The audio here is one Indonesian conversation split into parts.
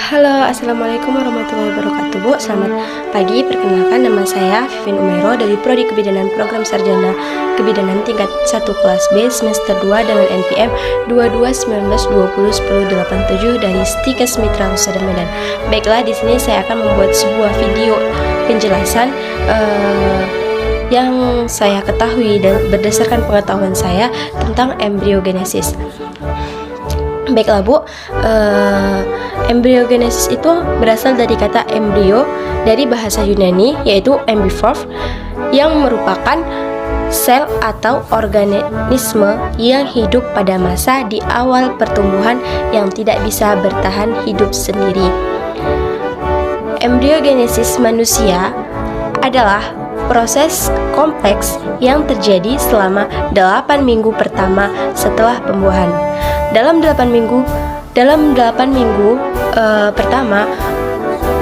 Halo, assalamualaikum warahmatullahi wabarakatuh, Bu. Selamat pagi, perkenalkan nama saya Vivin Umairo dari Prodi Kebidanan Program Sarjana Kebidanan tingkat 1 kelas B semester 2 dengan NPM 2219201087 dari Stikes Mitra Husada Medan. Baiklah, di sini saya akan membuat sebuah video penjelasan yang saya ketahui dan berdasarkan pengetahuan saya tentang embriogenesis. Baiklah, Bu, embriogenesis itu berasal dari kata embrio dari bahasa Yunani, yaitu embivorf, yang merupakan sel atau organisme yang hidup pada masa di awal pertumbuhan yang tidak bisa bertahan hidup sendiri. Embriogenesis manusia analah proses kompleks yang terjadi selama 8 minggu pertama setelah pembuahan. Dalam 8 minggu pertama,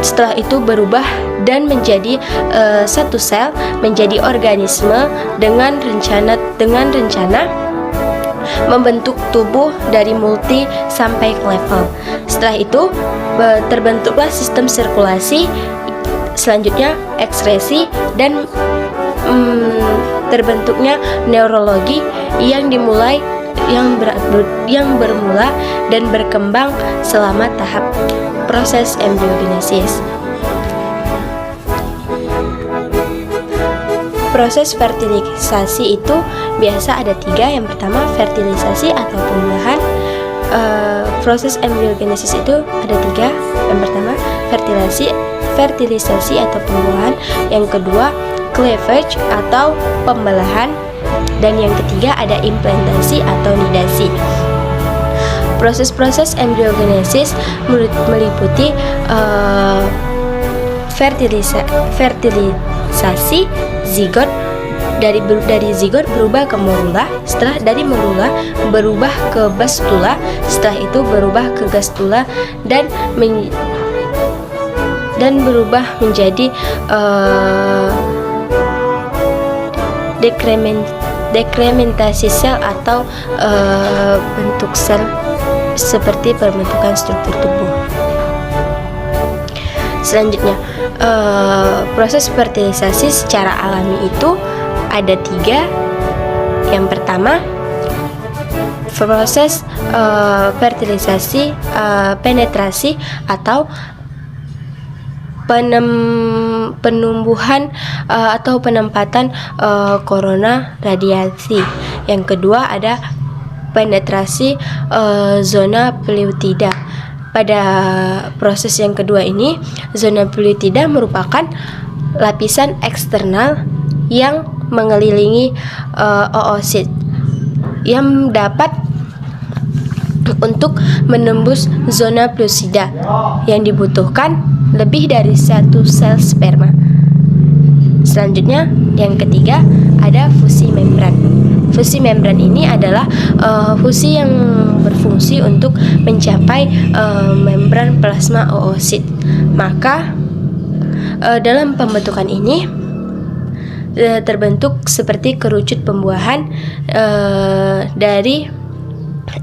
setelah itu berubah dan menjadi satu sel, menjadi organisme dengan rencana membentuk tubuh dari multi sampai ke level. Setelah itu terbentuklah sistem sirkulasi, selanjutnya ekskresi, dan terbentuknya neurologi yang bermula dan berkembang selama tahap proses embriogenesis. Proses fertilisasi itu biasa ada 3. Yang pertama, fertilisasi atau pembuahan. Proses embriogenesis itu ada 3. Yang pertama, fertilisasi atau pembuahan. Yang kedua, cleavage atau pembelahan. Dan yang ketiga ada implantasi atau nidasi. Proses-proses embriogenesis meliputi fertilisasi zigot, dari zigot berubah ke morula, setelah dari morula berubah ke blastula, setelah itu berubah ke gastrula dan berubah menjadi dekrementasi sel atau bentuk sel seperti pembentukan struktur tubuh. Selanjutnya, proses fertilisasi secara alami itu ada 3. Yang pertama, proses fertilisasi penetrasi atau penumbuhan atau penempatan korona radiasi. Yang kedua ada penetrasi zona pelutida. Pada proses yang kedua ini, zona pelutida merupakan lapisan eksternal yang mengelilingi oosit yang dapat untuk menembus zona pelutida yang dibutuhkan lebih dari 1 sel sperma. Selanjutnya, yang ketiga ada fusi membran. Fusi membran ini adalah fusi yang berfungsi untuk mencapai membran plasma oosit. Maka dalam pembentukan ini terbentuk seperti kerucut pembuahan dari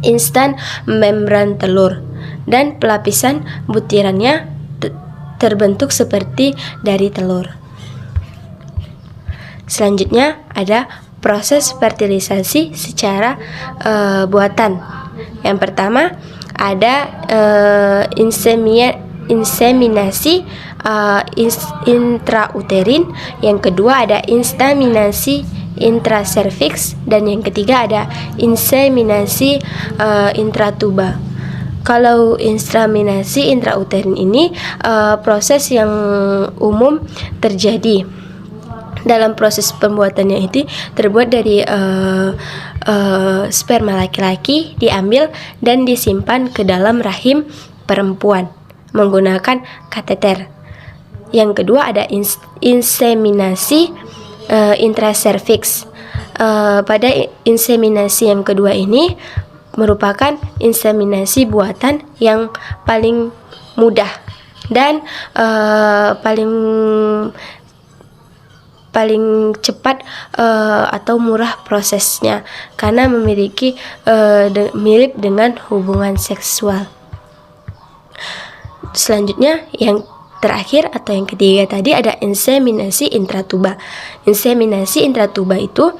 instan membran telur, dan pelapisan butirannya terbentuk seperti dari telur. Selanjutnya ada proses fertilisasi secara buatan. Yang pertama ada inseminasi intrauterin, yang kedua ada inseminasi intracervix, dan yang ketiga ada inseminasi intratuba. Kalau inseminasi intrauterin ini proses yang umum terjadi. Dalam proses pembuatannya itu terbuat dari sperma laki-laki diambil dan disimpan ke dalam rahim perempuan menggunakan kateter. Yang kedua ada inseminasi intracervix. Pada inseminasi yang kedua ini merupakan inseminasi buatan yang paling mudah dan paling cepat atau murah prosesnya, karena memiliki mirip dengan hubungan seksual. Selanjutnya yang terakhir atau yang ketiga tadi ada inseminasi intratuba. Inseminasi intratuba itu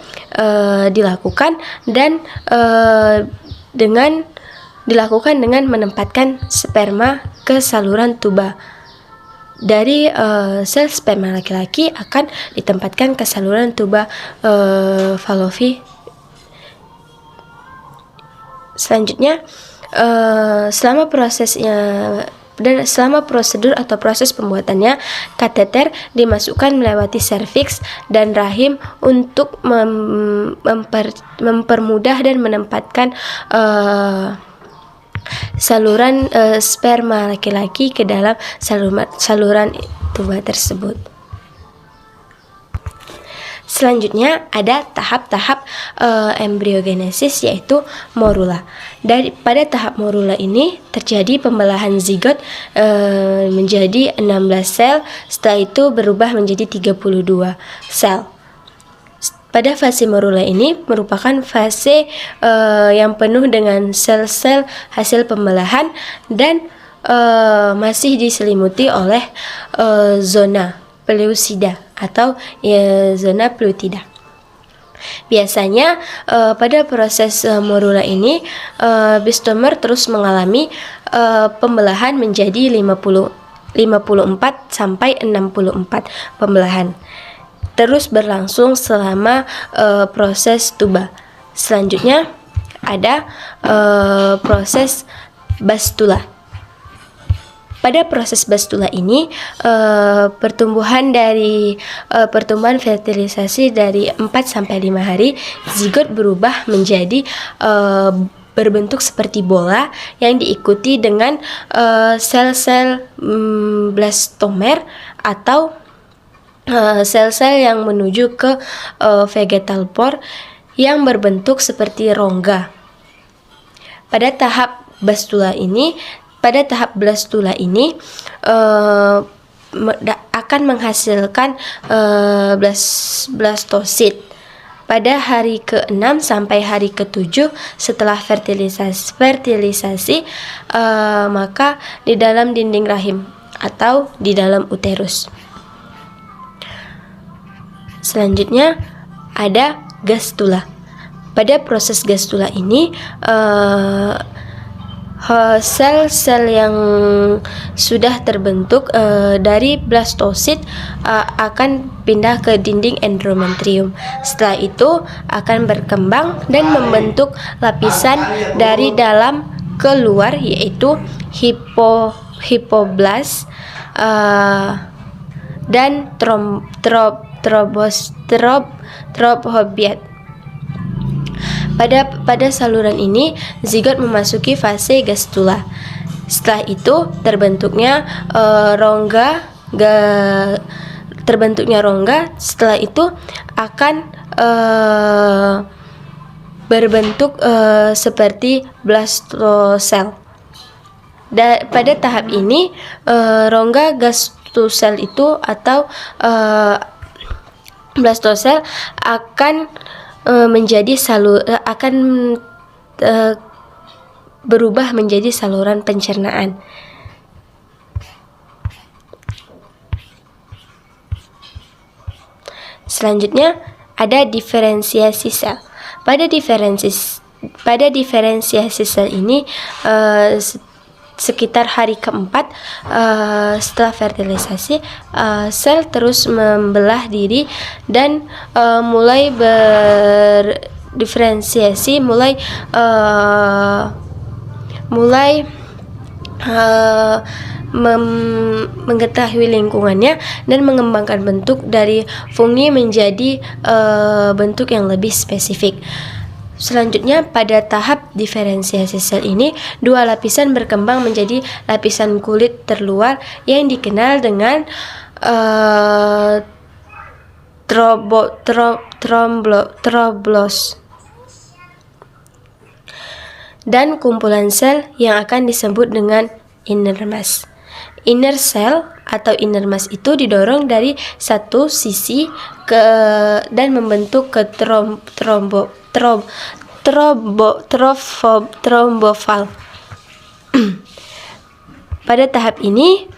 dilakukan dengan menempatkan sperma ke saluran tuba. Dari sel sperma laki-laki akan ditempatkan ke saluran tuba Fallopi. Selanjutnya selama prosedur atau proses pembuatannya, kateter dimasukkan melewati serviks dan rahim untuk mempermudah dan menempatkan saluran sperma laki-laki ke dalam saluran tuba tersebut. Selanjutnya ada tahap-tahap embriogenesis, yaitu morula. Pada tahap morula ini terjadi pembelahan zigot menjadi 16 sel, setelah itu berubah menjadi 32 sel. Pada fase morula ini merupakan fase yang penuh dengan sel-sel hasil pembelahan dan masih diselimuti oleh zona pellucida atau zona pellucida. Biasanya pada proses morula ini blastomer terus mengalami pembelahan menjadi 54 sampai 64 pembelahan. Terus berlangsung selama proses tuba. Selanjutnya ada proses bastula. Pada proses bastula ini pertumbuhan fertilisasi dari 4 sampai 5 hari, zigot berubah menjadi berbentuk seperti bola yang diikuti dengan sel-sel blastomer atau sel-sel yang menuju ke vegetal pore yang berbentuk seperti rongga. Pada tahap blastula ini akan menghasilkan blastosit. Pada hari ke-6 sampai hari ke-7 setelah fertilisasi, maka di dalam dinding rahim atau di dalam uterus. Selanjutnya ada gastula. Pada proses gastula ini sel-sel yang sudah terbentuk dari blastosit akan pindah ke dinding endometrium. Setelah itu akan berkembang dan membentuk lapisan dari dalam ke luar, yaitu hipoblast dan trobobiat. Pada saluran ini zigot memasuki fase gastula. Setelah itu terbentuknya rongga. Setelah itu akan berbentuk seperti blastosel. Pada tahap ini rongga gastosel itu atau blastosel akan berubah menjadi saluran pencernaan. Selanjutnya ada diferensiasi sel. Pada diferensiasi sel ini sekitar hari keempat setelah fertilisasi, sel terus membelah diri dan mulai berdiferensiasi, mulai mengetahui lingkungannya dan mengembangkan bentuk dari fungi menjadi bentuk yang lebih spesifik. Selanjutnya pada tahap diferensiasi sel ini, dua lapisan berkembang menjadi lapisan kulit terluar yang dikenal dengan troblos dan kumpulan sel yang akan disebut dengan inner mass. Inner cell atau inner mass itu didorong dari satu sisi dan membentuk ke trombofal. Pada tahap ini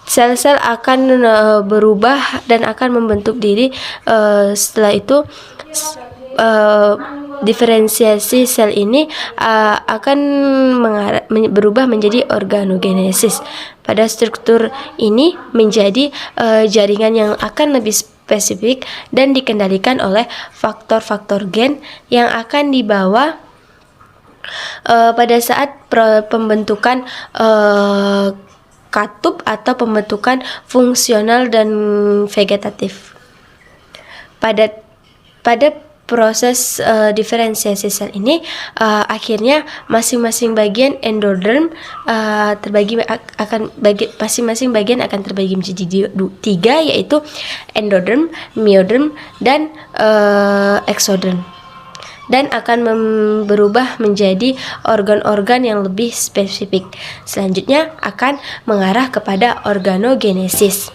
sel-sel akan berubah dan akan membentuk diri. Setelah itu diferensiasi sel ini akan berubah menjadi organogenesis. Pada struktur ini menjadi jaringan yang akan lebih spesifik dan dikendalikan oleh faktor-faktor gen yang akan dibawa pada saat pembentukan katup atau pembentukan fungsional dan vegetatif. Pada proses diferensiasi sel ini akhirnya masing-masing bagian endoderm masing-masing bagian akan terbagi menjadi 3, yaitu endoderm, meoderm, dan exoderm, dan akan berubah menjadi organ-organ yang lebih spesifik. Selanjutnya akan mengarah kepada organogenesis.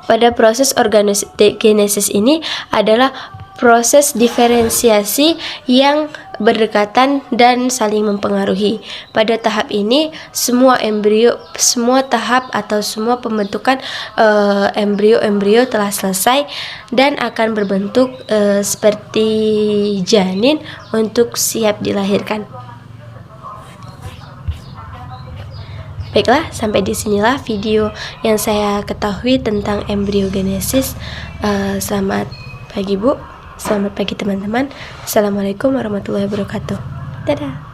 Pada proses organogenesis ini adalah proses diferensiasi yang berdekatan dan saling mempengaruhi. Pada tahap ini semua tahap atau semua pembentukan embrio telah selesai dan akan berbentuk seperti janin untuk siap dilahirkan. Baiklah, sampai disinilah video yang saya ketahui tentang embriogenesis. Selamat pagi Bu, selamat pagi teman-teman. Assalamualaikum warahmatullahi wabarakatuh. Dadah.